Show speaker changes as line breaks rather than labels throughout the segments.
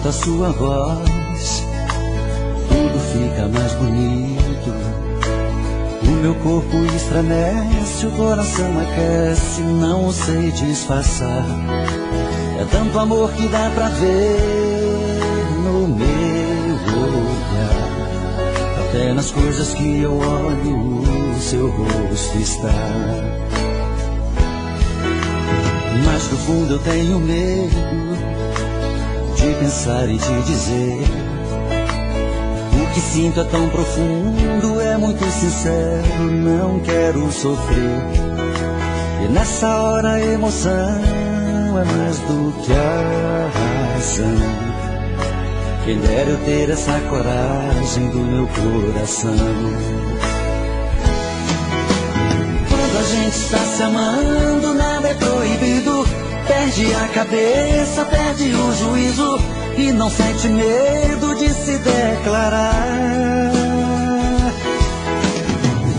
escuto a sua voz, tudo fica mais bonito. O meu corpo estremece, o coração aquece, não sei disfarçar. É tanto amor que dá pra ver no meu olhar. Até nas coisas que eu olho, o seu rosto está. Mas no fundo eu tenho medo de pensar e de dizer. O que sinto é tão profundo, é muito sincero, não quero sofrer. E nessa hora a emoção é mais do que a razão. Quem dera eu ter essa coragem do meu coração. Quando a gente está se amando, nada é proibido. Perde a cabeça, perde o juízo e não sente medo de se declarar.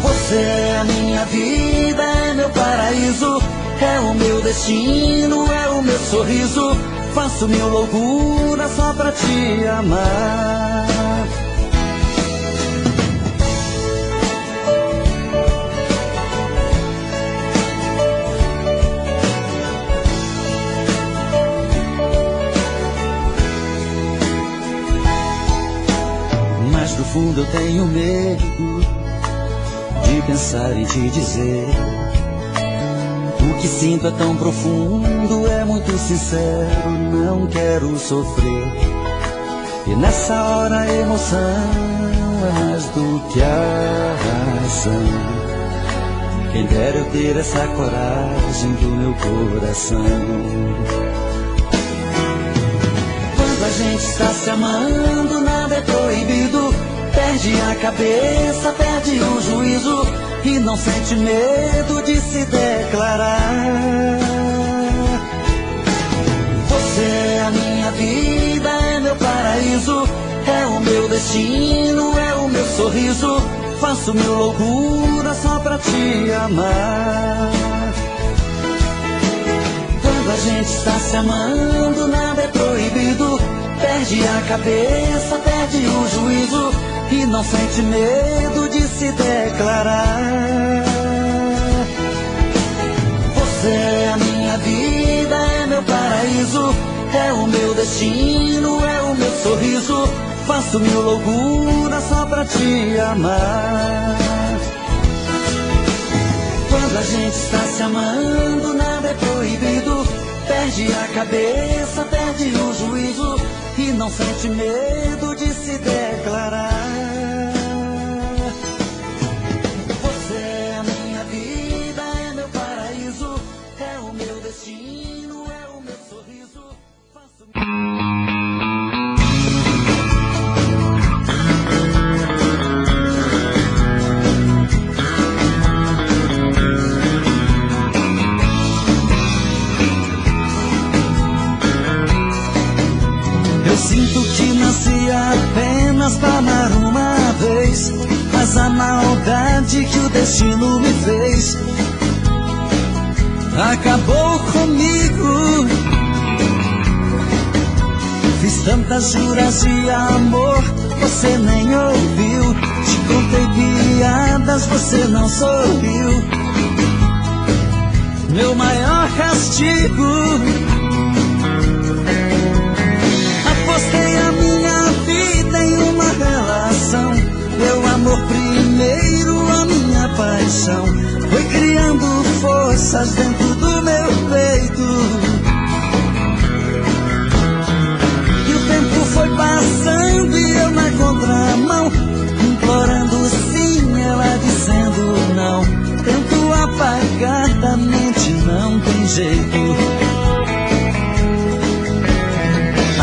Você é a minha vida, é meu paraíso, é o meu destino, é o meu sorriso. Faço mil loucuras só pra te amar. Mas no fundo eu tenho medo de pensar e de dizer. O que sinto é tão profundo, é muito sincero, não quero sofrer. E nessa hora a emoção é mais do que a razão. Quem dera eu ter essa coragem do meu coração. Quando a gente está se amando, nada é proibido. Perde a cabeça, perde o juízo e não sente medo de se declarar. Você é a minha vida, é meu paraíso, é o meu destino, é o meu sorriso. Faço mil loucuras só pra te amar. Quando a gente está se amando, nada é proibido. Perde a cabeça, perde o juízo e não sente medo de se declarar. Você é a minha vida, é meu paraíso, é o meu destino, é o meu sorriso. Faço mil loucuras só pra te amar. Quando a gente está se amando, nada é proibido. Perde a cabeça, perde o juízo e não sente medo de se declarar. Você é a minha vida, é meu paraíso, é o meu destino, é o meu sorriso. Eu sinto que nasci apenas pra amar uma vez, mas a maldade que o destino me fez acabou comigo. Fiz tantas juras de amor, você nem ouviu. Te contei piadas, você não sorriu. Meu maior castigo. Apostei a minha vida em uma relação. Meu amor primeiro, a minha paixão. Foi criando forças dentro do meu peito. E o tempo foi passando e eu na contramão, implorando sim, ela dizendo não. Tento apagar da mente, não tem jeito.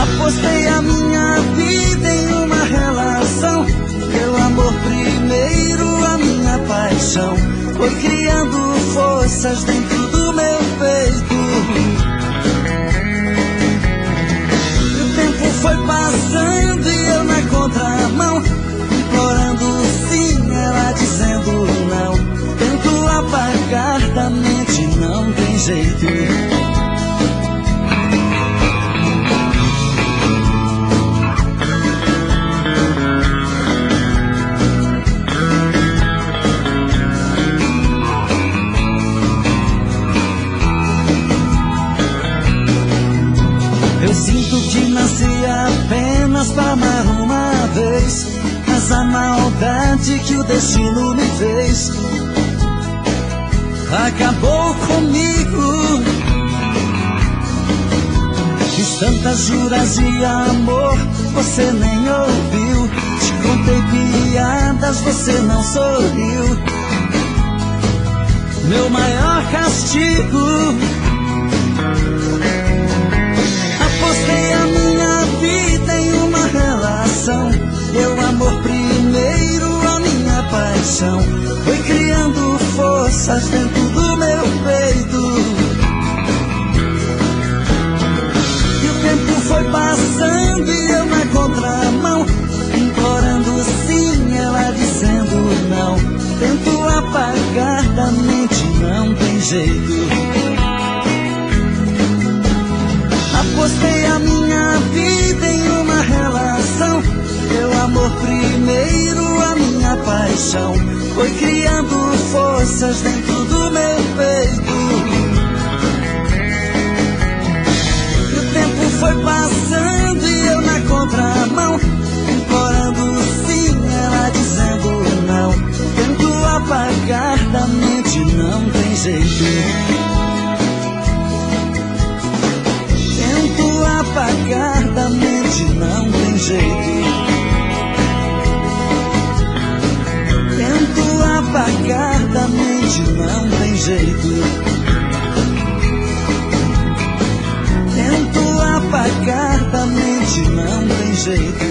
Apostei a minha vida em uma relação. Meu amor primeiro, a minha paixão. Foi criando forças dentro do meu peito. E o tempo foi passando e eu na contramão, implorando sim, ela dizendo não. Tento apagar da mente, não tem jeito. pra amar uma vez, mas a maldade que o destino me fez acabou comigo. Fiz tantas juras de amor, você nem ouviu. Te contei piadas, você não sorriu. Meu maior castigo. Apostei a minha vida em uma relação. Meu amor primeiro, a minha paixão. Foi criando forças dentro do meu peito. E o tempo foi passando e eu na contramão, implorando sim, ela dizendo não. Tento apagar da mente, não tem jeito. Apostei a minha vida em uma relação. Meu amor primeiro, a minha paixão. Foi criando forças dentro do meu peito. E o tempo foi passando e eu na contramão, implorando sim, ela dizendo não. Tento apagar da mente, não tem jeito. Tento apagar da mente, não tem jeito. Tento apagar da mente, não tem jeito. Tento apagar da mente, não tem jeito.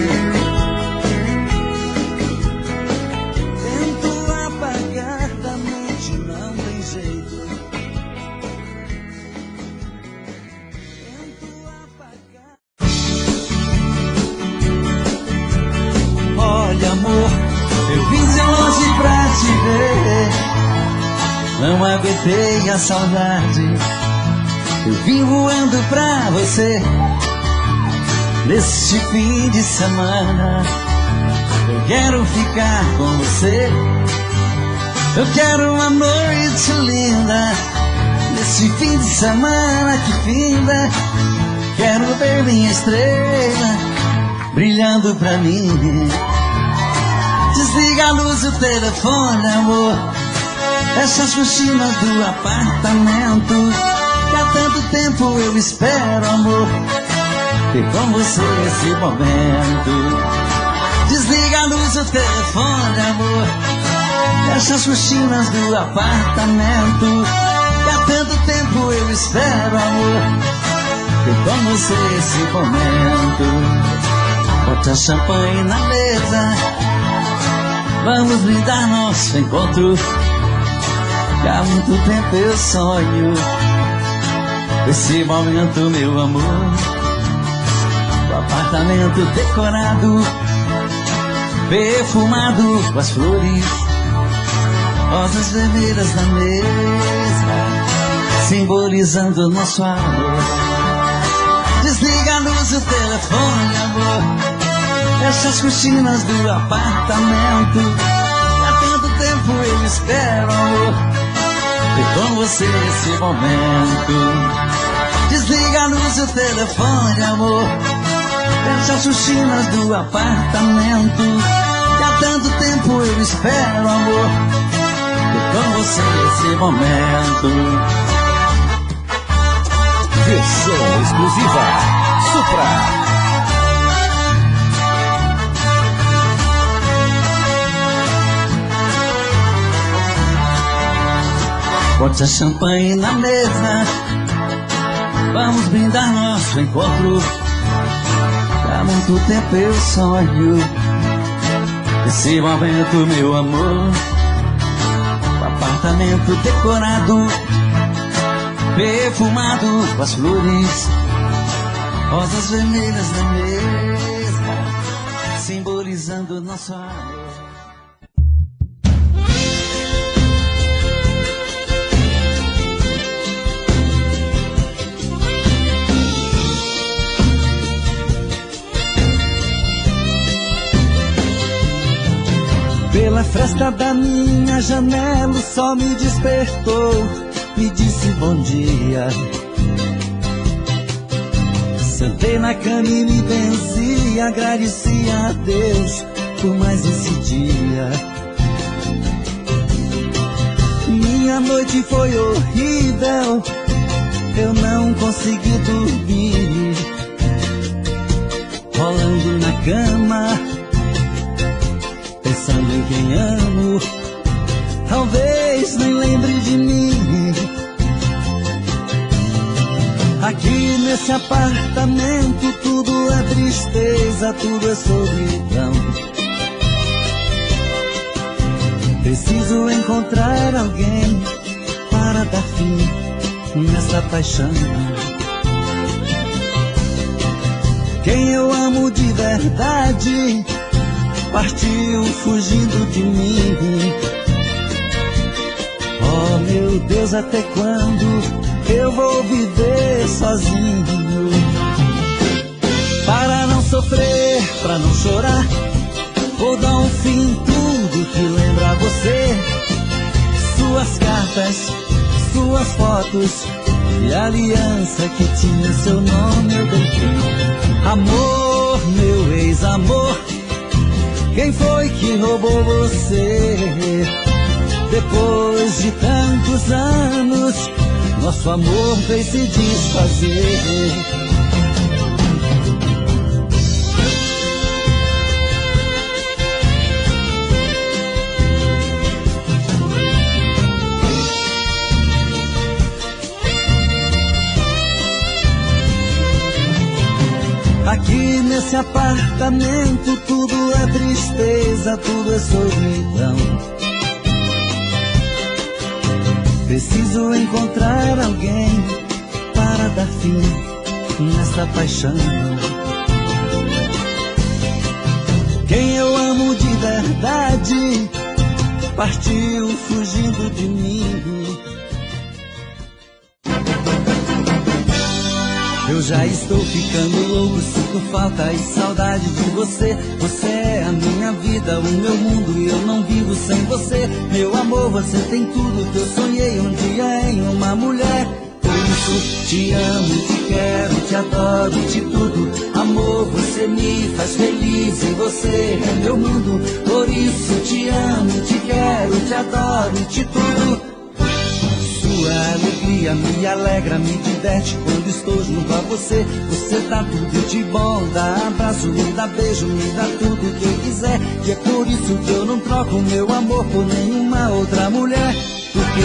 Tento apagar da mente, não tem jeito. Tento apagar. Olha, amor, eu vim de longe pra te ver. Não aguentei a saudade. Eu vim voando pra você. Neste fim de semana eu quero ficar com você. Eu quero uma noite linda. Neste fim de semana que finda, quero ver minha estrela brilhando pra mim. Desliga a luz do telefone, amor. Fecha as cortinas do apartamento. Que há tanto tempo eu espero, amor, ter com você esse momento. Desliga a luz do telefone, amor. Fecha as cortinas do apartamento. Que há tanto tempo eu espero, amor, ter com você esse momento. Bota champanhe na mesa. Vamos brindar nosso encontro. Que há muito tempo eu sonho esse momento, meu amor. O apartamento decorado, perfumado com as flores, rosas vermelhas na mesa, simbolizando nosso amor. Desliga a luz do telefone, amor. Fecha as cortinas do apartamento. Há tanto tempo eu espero, amor, ter com você esse momento. Desliga a luz do telefone, amor. Fecha as cortinas do apartamento. Que há tanto tempo eu espero, amor, ter com você esse momento.
Versão exclusiva Supra.
Bote a champanhe na mesa. Vamos brindar nosso encontro. Há muito tempo eu sonho esse momento, meu amor. O apartamento decorado, perfumado com as flores, rosas vermelhas na mesa, simbolizando nosso amor. Pela fresta da minha janela o sol me despertou, me disse bom dia. Sentei na cama e me benzia agradeci a Deus por mais esse dia. Minha noite foi horrível, eu não consegui dormir, rolando na cama, pensando em quem amo. Talvez nem lembre de mim. Aqui nesse apartamento tudo é tristeza, tudo é solidão. Preciso encontrar alguém para dar fim nessa paixão. Quem eu amo de verdade partiu fugindo de mim. Oh meu Deus, até quando eu vou viver sozinho? Para não sofrer, pra não chorar, vou dar um fim em tudo que lembra você. Suas cartas, suas fotos e a aliança que tinha seu nome eu dei fim. Amor, meu ex-amor, quem foi que roubou você? Depois de tantos anos, nosso amor veio se desfazer. Aqui nesse apartamento tudo é tristeza, tudo é solidão. Preciso encontrar alguém para dar fim nessa paixão. Quem eu amo de verdade partiu fugindo de mim. Eu já estou ficando louco, sinto falta e saudade de você. Você é a minha vida, o meu mundo e eu não vivo sem você. Meu amor, você tem tudo que eu sonhei um dia em uma mulher. Por isso te amo, te quero, te adoro, te tudo. Amor, você me faz feliz e você é meu mundo. Por isso te amo, te quero, te adoro, te tudo. Sua alegria me alegra, me diverte quando estou junto a você. Você dá tudo de bom, dá abraço, me dá beijo, me dá tudo que eu quiser. E é por isso que eu não troco meu amor por nenhuma outra mulher. Porque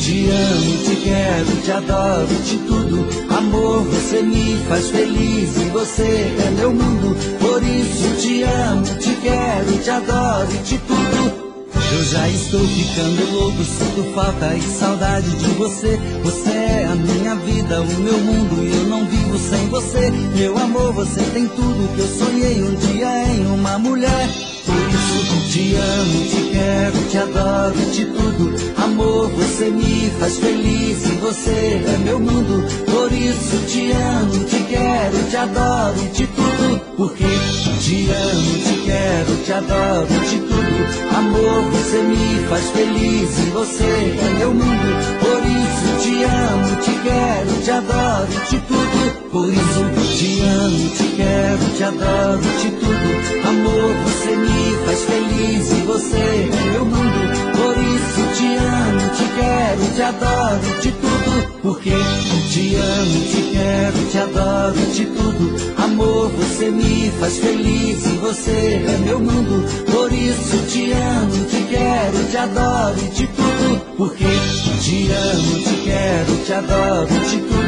te amo, te quero, te adoro, te tudo. Amor, você me faz feliz e você é meu mundo. Por isso te amo, te quero, te adoro, te tudo. Eu já estou ficando louco, sinto falta e saudade de você. Você é a minha vida, o meu mundo e eu não vivo sem você. Meu amor, você tem tudo que eu sonhei um dia em uma mulher. Por isso te amo, te quero, te adoro, te tudo. Amor, você me faz feliz e você é meu mundo. Por isso te amo, te quero, te adoro, te tudo. Porque te amo, te quero, te adoro, te tudo. Amor, você me faz feliz e você é meu mundo. Por isso te amo, te quero, te adoro, te tudo. Por isso te amo, te quero, te adoro, te tudo. Amor, você me faz feliz e você é meu mundo. Por isso te amo, te quero, te adoro, te tudo. Porque te amo, te quero, te adoro, te tudo. Amor, você me faz feliz e você é meu mundo. Por isso te amo, te quero, te adoro, te tudo. Porque te amo, te quero, te adoro, te tudo.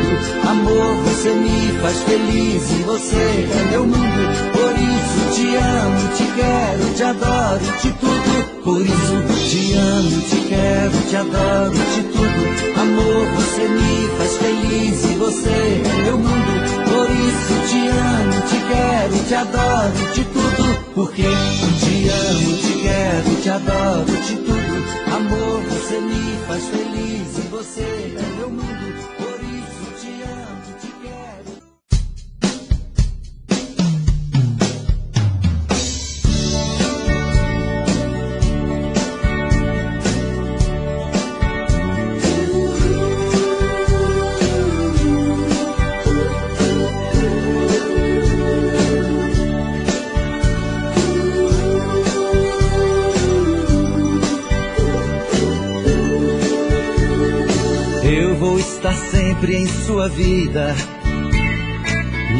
Amor, você me faz feliz e você é meu mundo. Por isso te amo, te quero, te adoro, te tudo. Por isso te amo, te quero, te adoro, te tudo. Amor, você me faz feliz e você é meu mundo. Por isso te amo, te quero, te adoro, te tudo. Porque te amo, te quero, te adoro, te tudo. Amor, você me faz feliz e você é meu mundo. Por isso te amo, te quero. vou estar sempre em sua vida.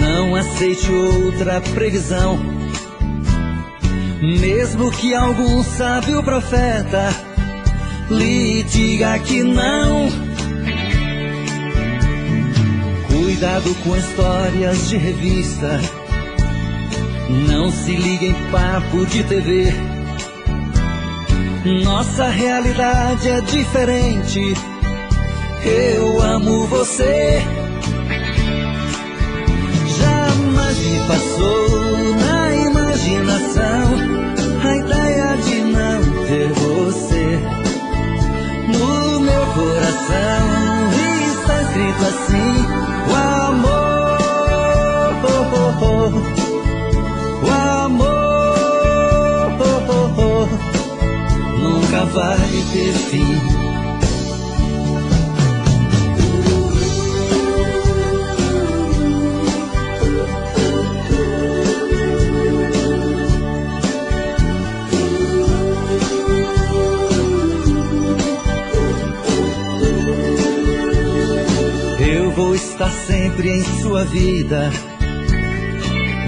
Não aceite outra previsão, mesmo que algum sábio profeta lhe diga que não. Cuidado com histórias de revista, não se ligue em papo de TV. Nossa realidade é diferente. Eu amo você. Jamais me passou na imaginação a ideia de não ter você. No meu coração está escrito assim: o amor, o amor nunca vai ter fim. Eu vou estar sempre em sua vida.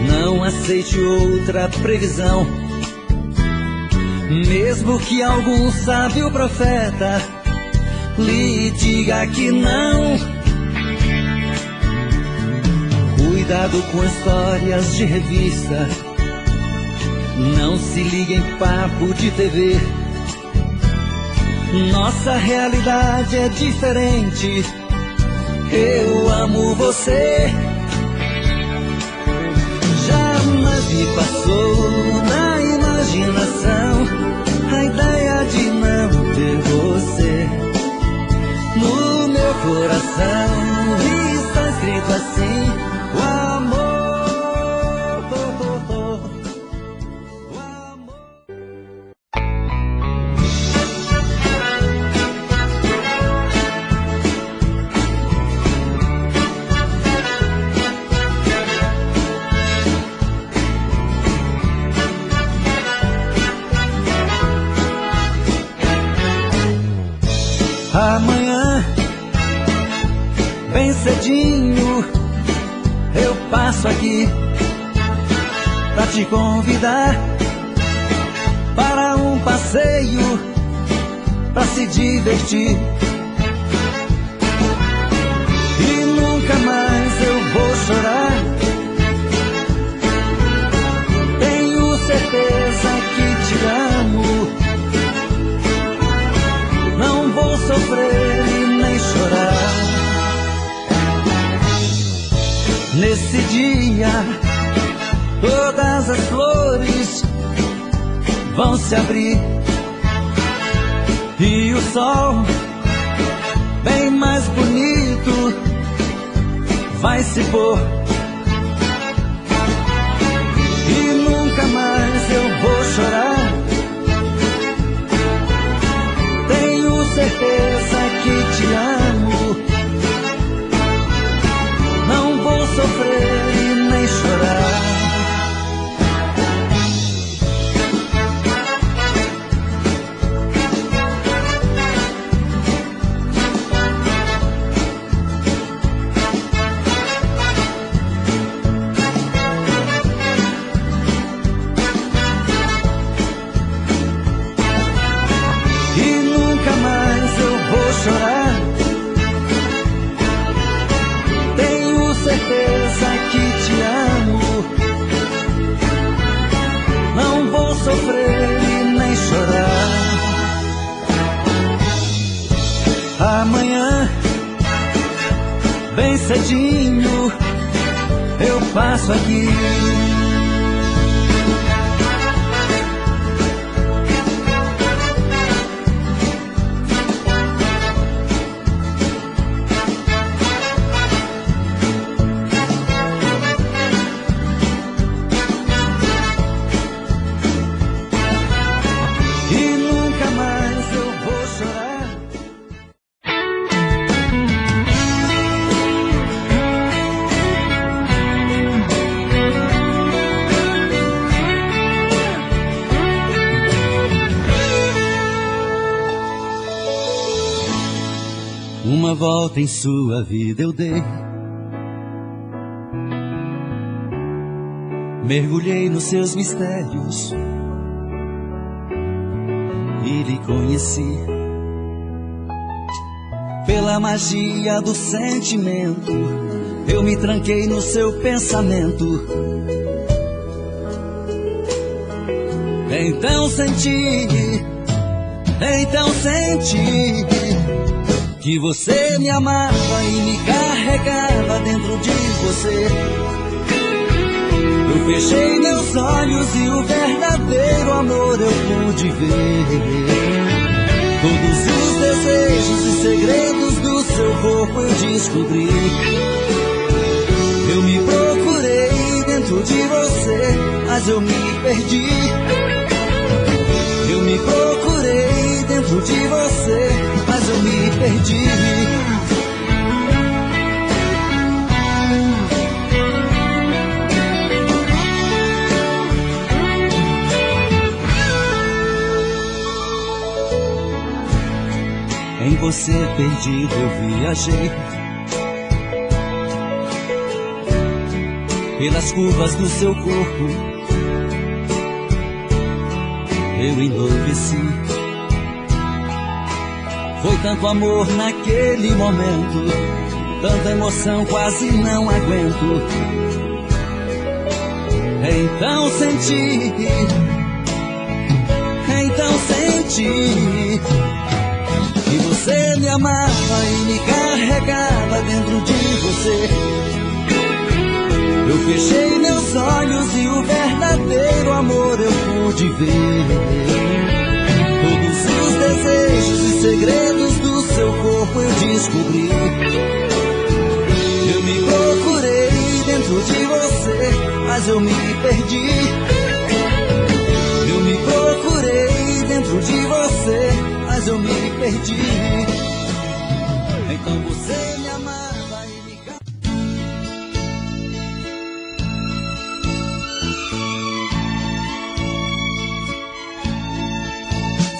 Não aceite outra previsão, mesmo que algum sábio profeta lhe diga que não. Cuidado com histórias de revista, não se ligue em papo de TV. Nossa realidade é diferente. Eu amo você. Jamais me passou na imaginação a ideia de não ter você. No meu coração está escrito assim: o amor, o amor. Amanhã, bem cedinho, eu passo aqui pra te convidar para um passeio, pra se divertir. E nunca mais eu vou chorar. Tenho certeza que te amo. Não vou sofrer e nem chorar. Nesse dia, todas as flores vão se abrir e o sol, bem mais bonito, vai se pôr. E nunca mais eu vou chorar. Tenho certeza que te amo. Não vou sofrer e nem chorar. Tenho certeza que te amo. Não vou sofrer e nem chorar. Amanhã, bem cedinho, eu passo aqui. volta em sua vida eu dei. Mergulhei nos seus mistérios e lhe conheci. Pela magia do sentimento, eu me tranquei no seu pensamento. Então senti que você me amava e me carregava dentro de você. Eu fechei meus olhos e o verdadeiro amor eu pude ver. Todos os desejos e segredos do seu corpo eu descobri. Eu me procurei dentro de você, mas eu me perdi. Eu me procurei dentro de você, mas eu me perdi. Em você perdido eu viajei, pelas curvas do seu corpo eu enlouqueci. Foi tanto amor naquele momento, tanta emoção quase não aguento. Então senti que você me amava e me carregava dentro de você. Eu fechei meus olhos e o verdadeiro amor eu pude ver. Todos os desejos e segredos do seu corpo eu descobri. Eu me procurei dentro de você, mas eu me perdi. Eu me procurei dentro de você, mas eu me perdi. Então você me amava e me...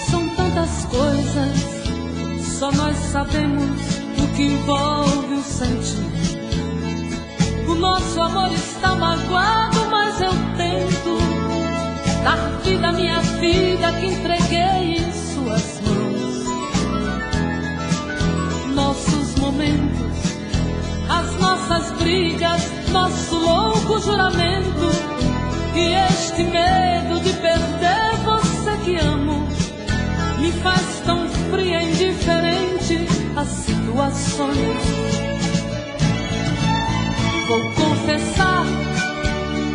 São tantas coisas, só nós sabemos o que envolve o sentir. O nosso amor está magoado, mas eu tento dar vida à minha vida que entreguei em suas mãos. Nossos momentos, as nossas brigas, nosso louco juramento, e este medo de perder você que amo me faz tão fria e indiferente às situações. Vou confessar,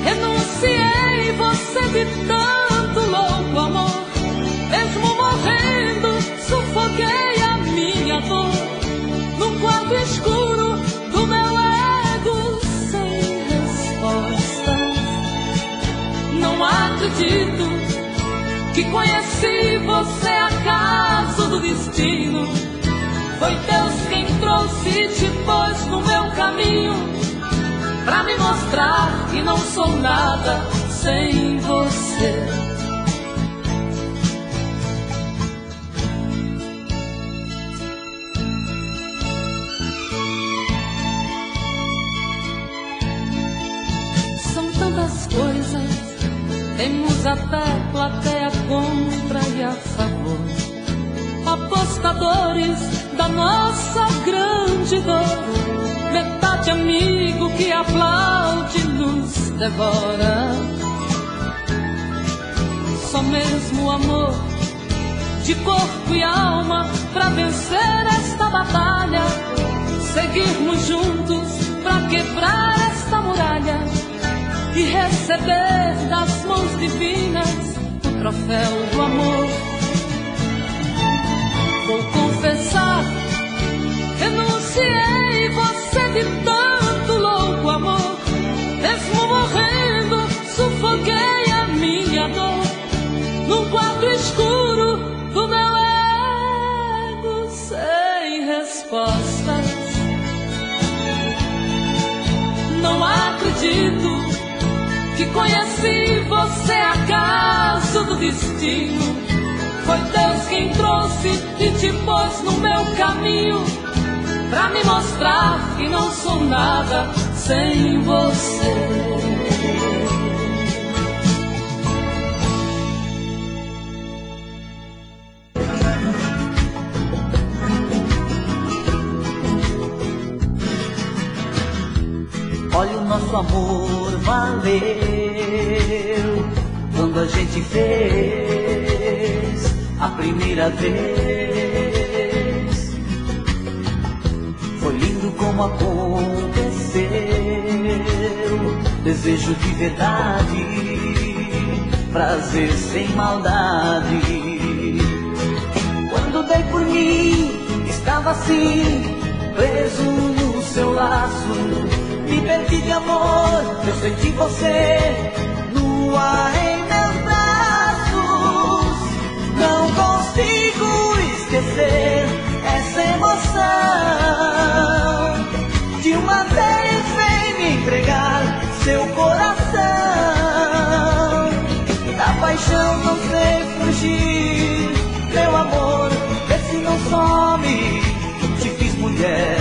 renunciei você de tanto louco amor. Mesmo morrendo, sufoquei a minha dor num quarto escuro do meu ego sem respostas. Não acredito que conheci você acaso do destino. Foi Deus quem trouxe e te pôs no meu caminho, pra me mostrar que não sou nada sem você. São tantas coisas, temos até plateia contra e a favor, apostadores da nossa grande dor, metade amigo que aplaude nos devora. Só mesmo o amor de corpo e alma pra vencer esta batalha, seguirmos juntos pra quebrar esta muralha e receber das mãos divinas o troféu do amor. Vou confessar, renunciei você de tanto louco amor. Mesmo morrendo, sufoquei a minha dor num quarto escuro do meu ego sem respostas. Não acredito que conheci você acaso do destino. Foi Deus quem trouxe e te pôs no meu caminho, pra me mostrar que não sou nada sem você.
Olha, o nosso amor valeu quando a gente fez a primeira vez. Foi lindo como aconteceu, desejo de verdade, prazer sem maldade. Quando dei por mim, estava assim, preso no seu laço. Me perdi de amor, eu senti você no ar em meus braços. Não consigo esquecer essa emoção. De uma vez vem me entregar seu coração. Da paixão não sei fugir, meu amor, vê se não some. Te fiz mulher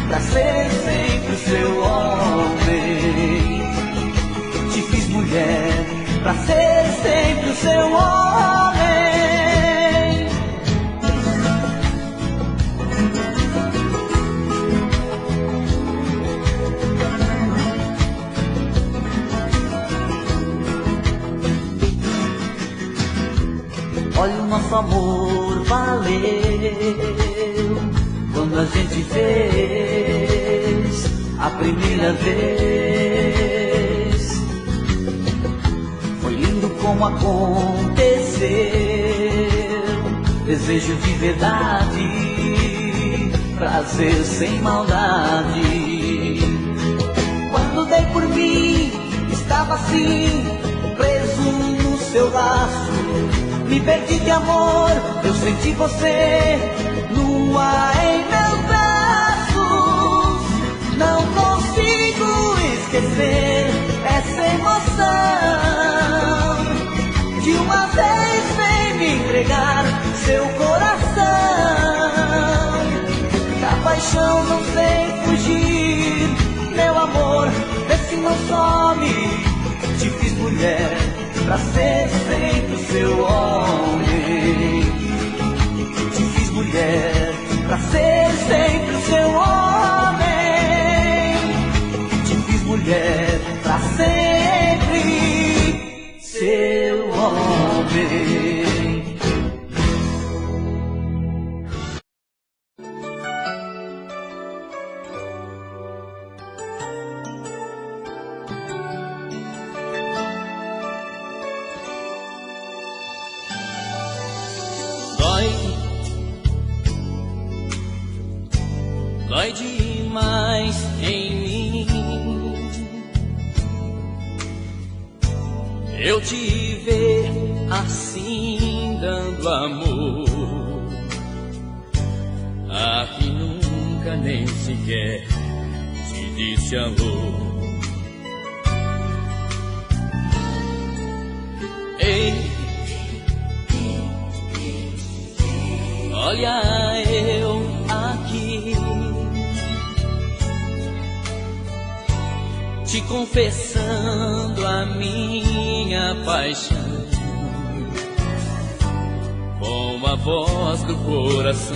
pra ser sempre o seu homem. Te fiz mulher pra ser sempre o seu homem. Olha, o nosso amor valeu quando a gente fez a primeira vez. Foi lindo como aconteceu, desejo de verdade, prazer sem maldade. Quando dei por mim, estava assim, preso no seu laço. Me perdi de amor, eu senti você no ar em meus braços. Não consigo esquecer essa emoção. De uma vez vem me entregar seu coração. Da paixão não sei fugir, meu amor, vê se não some. Te fiz mulher pra ser sempre o seu homem. Te fiz mulher pra ser sempre o seu homem. Te fiz mulher pra sempre seu homem.
Dói demais em mim eu te ver assim dando amor a quem nunca nem sequer te disse alô. Ei, olha eu aqui te confessando a minha paixão com a voz do coração.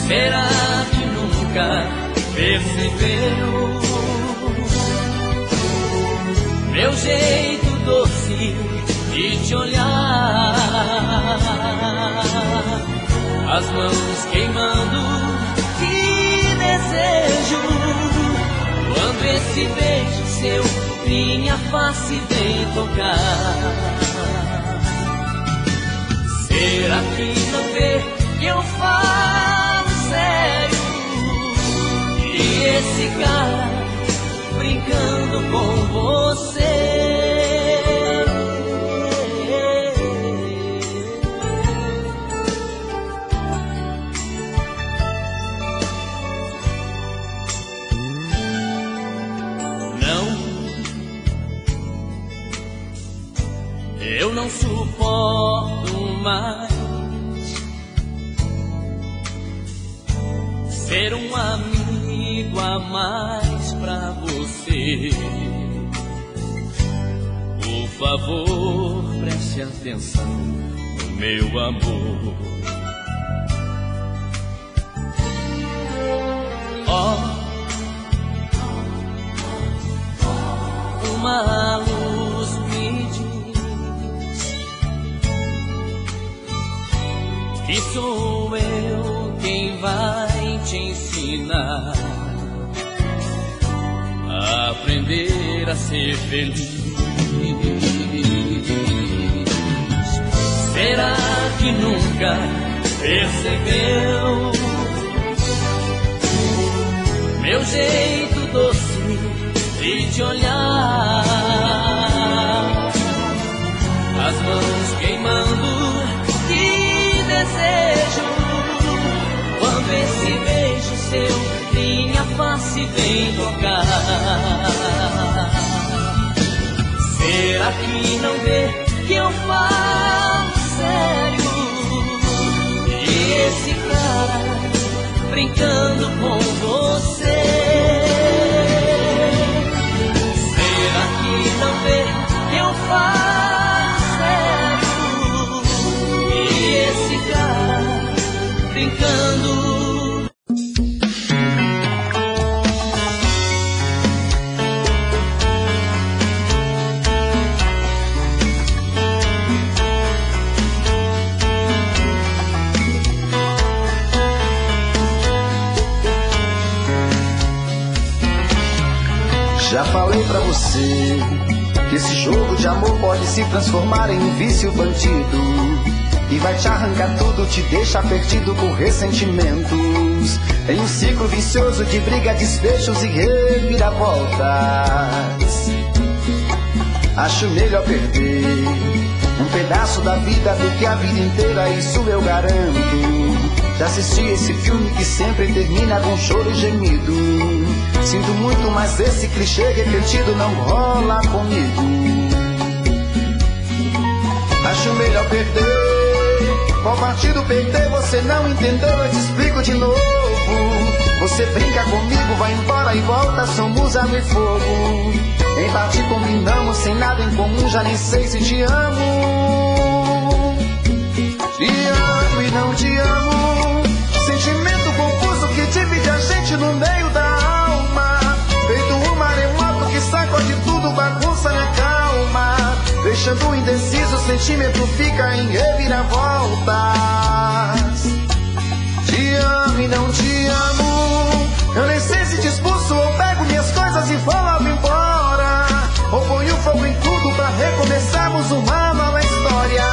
Será que nunca percebeu meu jeito doce de te olhar, as mãos queimando? Desejo quando esse beijo seu minha face vem tocar. Será que não vê que eu falo sério e esse cara brincando com você? Eu não suporto mais ser um amigo a mais pra você. Por favor, preste atenção, meu amor. Uma luz me diz que sou eu quem vai te ensinar a aprender a ser feliz. Será que nunca percebeu meu jeito doce de te olhar, as mãos queimando, que desejo, quando esse beijo seu minha face vem tocar. Será que não vê que eu falo sério, e esse cara brincando com você? Não vê que eu falo sério, e esse cara brincando.
Já falei pra você que esse jogo de amor pode se transformar em um vício bandido, e vai te arrancar tudo, te deixar perdido com ressentimentos, em um ciclo vicioso de briga, desfechos e reviravoltas. Acho melhor perder um pedaço da vida do que a vida inteira, isso eu garanto. Já assisti esse filme que sempre termina com choro e gemido. Sinto muito, mas esse clichê repetido não rola comigo. Acho melhor perder. Qual partido perder? Você não entendeu, eu te explico de novo. Você brinca comigo, vai embora e volta, somos água e fogo. Em parte combinamos, sem nada em comum, já nem sei se te amo. Te amo e não te amo. Sentimento confuso que divide a gente no meio da alma. Feito um maremoto que sacode tudo, bagunça minha calma. Deixando indeciso, o sentimento fica em reviravoltas. Te amo e não te amo. Eu nem sei se te expulso ou pego minhas coisas e vou logo embora, ou ponho fogo em tudo pra recomeçarmos uma nova história.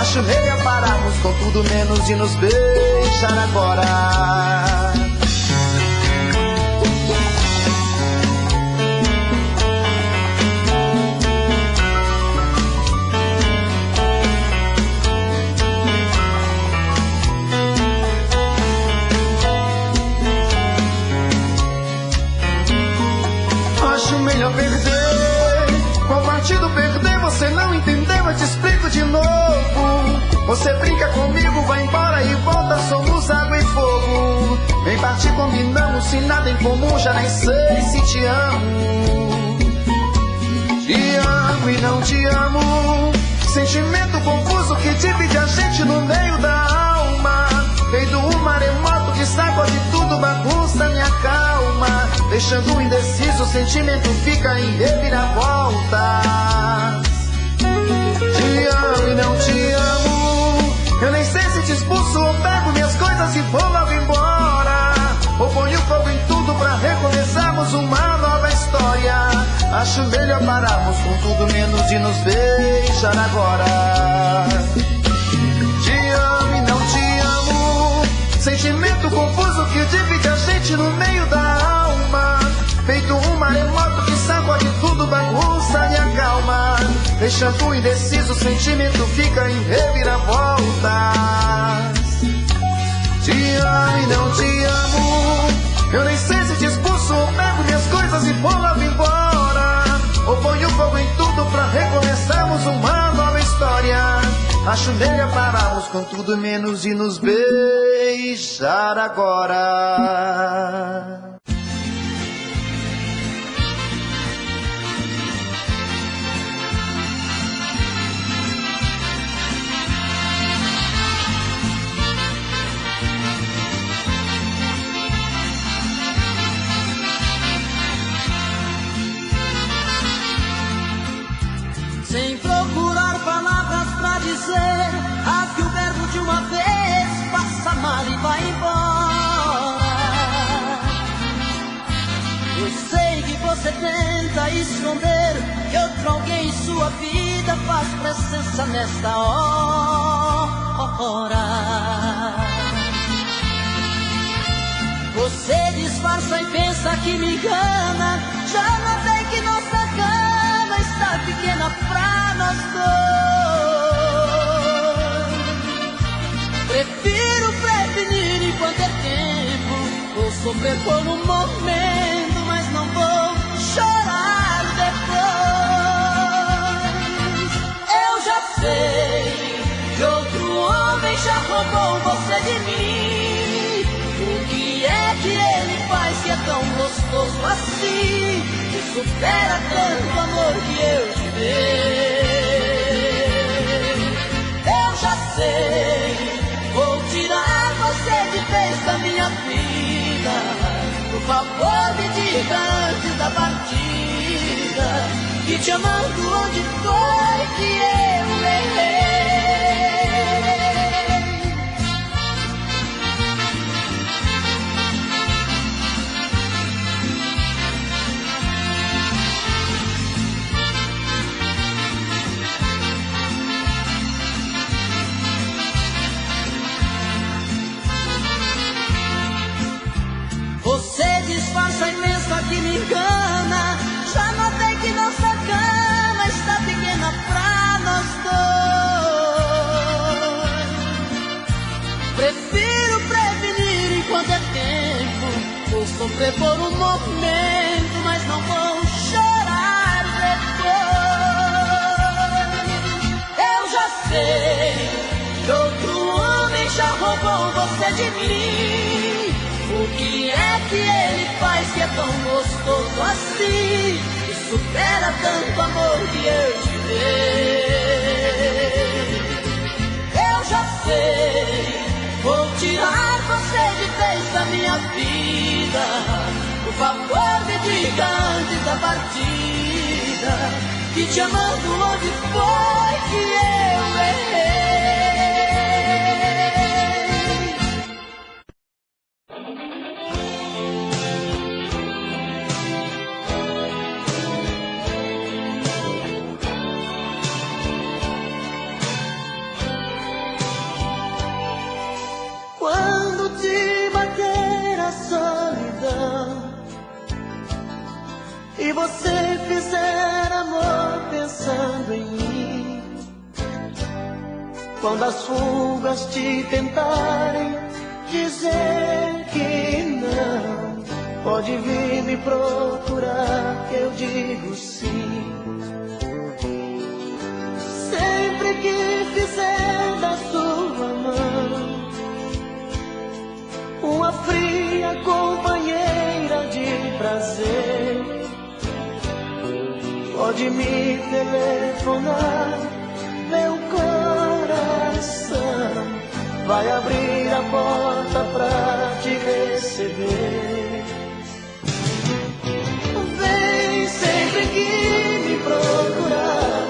Acho melhor pararmos com tudo menos de nos beijar agora. Acho melhor perder. Qual partido perder? Você não entendeu, eu te explico de novo. Você brinca comigo, vai embora e volta, somos água e fogo. Em parte combinamos, sem nada em comum, já nem sei se te amo. Te amo e não te amo. Sentimento confuso que divide a gente no meio da alma. Feito um maremoto que sacode tudo, bagunça minha calma. Deixando indeciso, o sentimento fica em reviravoltas. Te amo e não te amo. Eu nem sei se te expulso ou pego minhas coisas e vou logo embora, ou ponho fogo em tudo pra recomeçarmos uma nova história. Acho melhor pararmos com tudo menos de nos beijar agora. Te amo e não te amo. Sentimento confuso que divide a gente no meio da alma. Feito um maremoto que sacode tudo, bagunça minha calma. Deixando indeciso, o sentimento fica em reviravoltas. Te amo e não te amo. Eu nem sei se te expulso ou pego minhas coisas e vou logo embora, ou ponho fogo em tudo pra recomeçarmos uma nova história. Acho melhor pararmos com tudo menos de nos beijar deixar agora.
Sem procurar palavras pra dizer, rasgue o verbo de uma vez, passa mal e vai embora. Eu sei que você tenta esconder que outro alguém em sua vida faz presença nesta hora. Você disfarça e pensa que me engana, já notei que nossa cama está pequena pra nós dois. Prefiro prevenir enquanto é tempo, vou sofrer por um momento, mas não vou chorar depois. Eu já sei que outro homem já roubou você de mim. O que é que ele faz que é tão gostoso assim, que supera tanto amor que eu te dei? Eu já sei, vou tirar você de vez da minha vida. Por favor, me diga antes da partida, que te amando onde foi que eu errei. Você disfarça e pensa que me engana, já notei que nossa cama está pequena pra nós dois. Prefiro prevenir enquanto é tempo, vou sofrer por um momento, mas não vou chorar depois. Eu já sei que outro homem já roubou você de mim. O que é que ele faz que é tão gostoso assim, que supera tanto amor que eu te dei? Eu já sei, vou tirar você de vez da minha vida. Por favor, me diga antes da partida, que te amando onde foi que eu errei. Quando te bater a solidão e você fizer amor pensando em mim, quando as fugas te tentarem dizer que não, pode vir me procurar que eu digo sim. Sempre que fizer da sua mão uma fria companheira de prazer, pode me telefonar, meu coração vai abrir a porta pra te receber. Vem sempre que me procurar,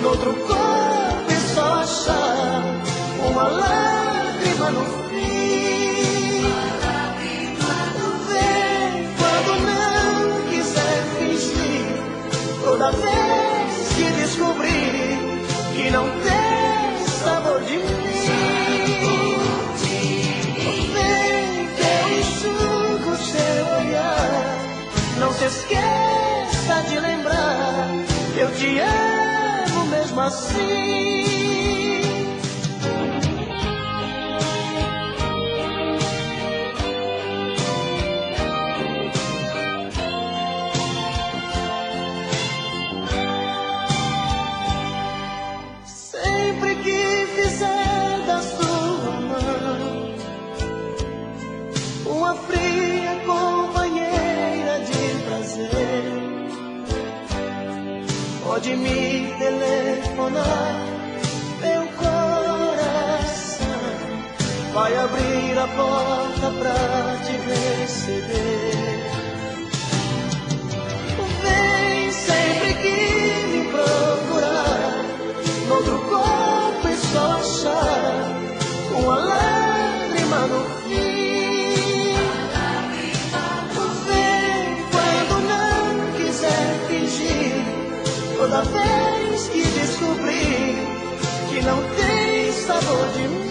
noutro corpo e só achar uma lágrima no fim. Toda vez que descobrir que não tem sabor de mim, vem que eu enxugo seu olhar. Não se esqueça de lembrar que eu te amo mesmo assim.
pode me telefonar. Meu coração vai abrir a porta pra te receber. Vem sempre que me procurar, no outro corpo é só achar uma lágrima no fim. Vem quando não quiser fingir, toda vez que descobrir que não tem sabor de mim.